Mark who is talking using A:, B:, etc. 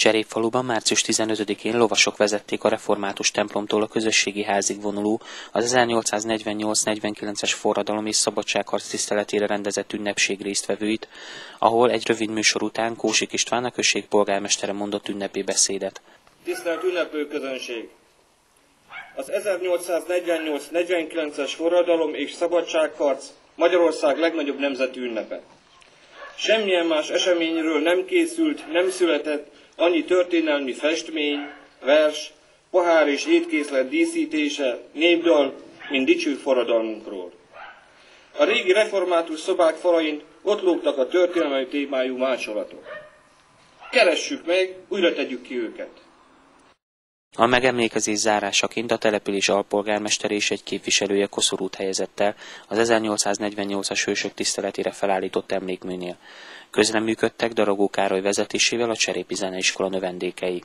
A: Cserépfaluban március 15-én lovasok vezették a református templomtól a közösségi házig vonuló, az 1848-49-es forradalom és szabadságharc tiszteletére rendezett ünnepség résztvevőit, ahol egy rövid műsor után Kósik István, a község polgármestere mondott ünnepi beszédet.
B: Tisztelt ünneplő közönség! Az 1848-49-es forradalom és szabadságharc Magyarország legnagyobb nemzeti ünnepe. Semmilyen más eseményről nem készült, nem született annyi történelmi festmény, vers, pohár és étkészlet díszítése, népdal, mint dicső forradalmunkról. A régi református szobák falain ott lógtak a történelmi témájú mácsolatok. Keressük meg, újra tegyük ki őket.
A: A megemlékezés zárásaként a település alpolgármester és egy képviselője koszorút helyezett el az 1848-as hősök tiszteletére felállított emlékműnél. Közreműködtek Daragó Károly vezetésével a Cserépi Zeneiskola növendékei.